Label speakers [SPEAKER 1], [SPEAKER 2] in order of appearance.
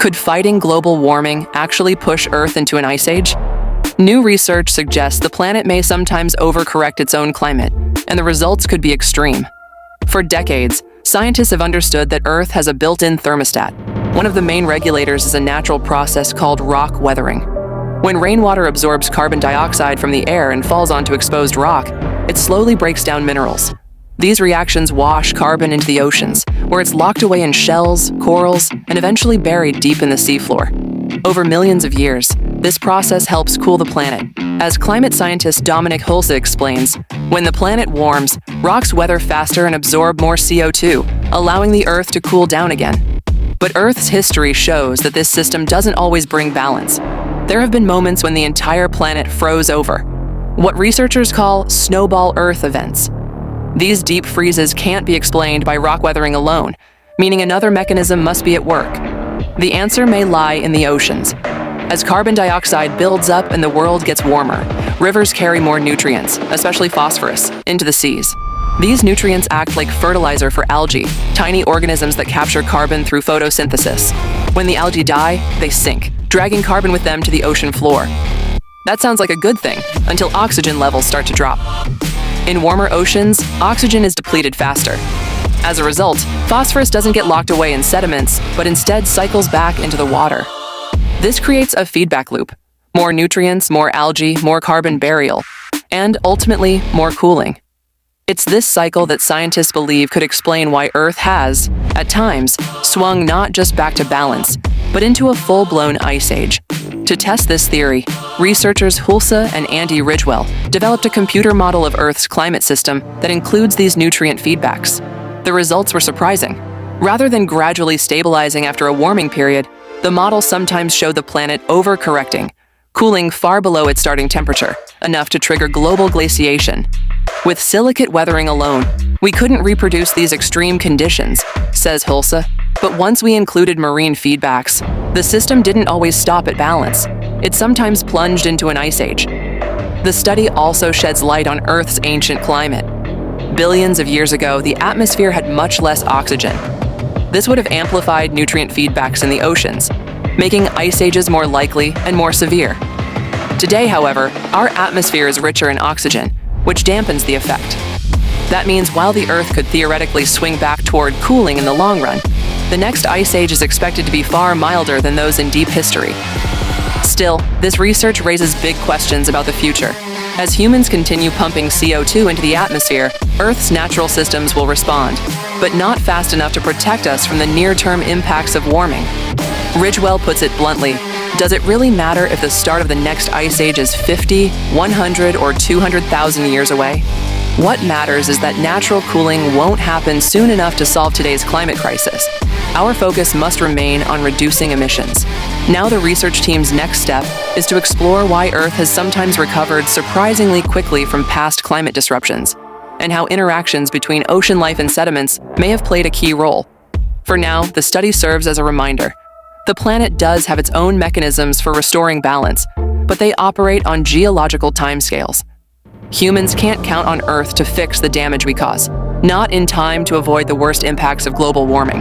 [SPEAKER 1] Could fighting global warming actually push Earth into an ice age? New research suggests the planet may sometimes overcorrect its own climate, and the results could be extreme. For decades, scientists have understood that Earth has a built-in thermostat. One of the main regulators is a natural process called rock weathering. When rainwater absorbs carbon dioxide from the air and falls onto exposed rock, it slowly breaks down minerals. These reactions wash carbon into the oceans, where it's locked away in shells, corals, and eventually buried deep in the seafloor. Over millions of years, this process helps cool the planet. As climate scientist Dominic Hulse explains, when the planet warms, rocks weather faster and absorb more CO2, allowing the Earth to cool down again. But Earth's history shows that this system doesn't always bring balance. There have been moments when the entire planet froze over, what researchers call snowball Earth events. These deep freezes can't be explained by rock weathering alone, meaning another mechanism must be at work. The answer may lie in the oceans. As carbon dioxide builds up and the world gets warmer, rivers carry more nutrients, especially phosphorus, into the seas. These nutrients act like fertilizer for algae, tiny organisms that capture carbon through photosynthesis. When the algae die, they sink, dragging carbon with them to the ocean floor. That sounds like a good thing, until oxygen levels start to drop. In warmer oceans, oxygen is depleted faster. As a result, phosphorus doesn't get locked away in sediments, but instead cycles back into the water. This creates a feedback loop. More nutrients, more algae, more carbon burial, and ultimately, more cooling. It's this cycle that scientists believe could explain why Earth has, at times, swung not just back to balance, but into a full-blown ice age. To test this theory, researchers Hulse and Andy Ridgewell developed a computer model of Earth's climate system that includes these nutrient feedbacks. The results were surprising. Rather than gradually stabilizing after a warming period, the model sometimes showed the planet overcorrecting, cooling far below its starting temperature, enough to trigger global glaciation. With silicate weathering alone, we couldn't reproduce these extreme conditions, says Hulse. But once we included marine feedbacks, the system didn't always stop at balance. It sometimes plunged into an ice age. The study also sheds light on Earth's ancient climate. Billions of years ago, the atmosphere had much less oxygen. This would have amplified nutrient feedbacks in the oceans, making ice ages more likely and more severe. Today, however, our atmosphere is richer in oxygen, which dampens the effect. That means while the Earth could theoretically swing back toward cooling in the long run, the next ice age is expected to be far milder than those in deep history. Still, this research raises big questions about the future. As humans continue pumping CO2 into the atmosphere, Earth's natural systems will respond, but not fast enough to protect us from the near-term impacts of warming. Ridgewell puts it bluntly, does it really matter if the start of the next ice age is 50, 100, or 200,000 years away? What matters is that natural cooling won't happen soon enough to solve today's climate crisis. Our focus must remain on reducing emissions. Now the research team's next step is to explore why Earth has sometimes recovered surprisingly quickly from past climate disruptions, and how interactions between ocean life and sediments may have played a key role. For now, the study serves as a reminder. The planet does have its own mechanisms for restoring balance, but they operate on geological timescales. Humans can't count on Earth to fix the damage we cause, not in time to avoid the worst impacts of global warming.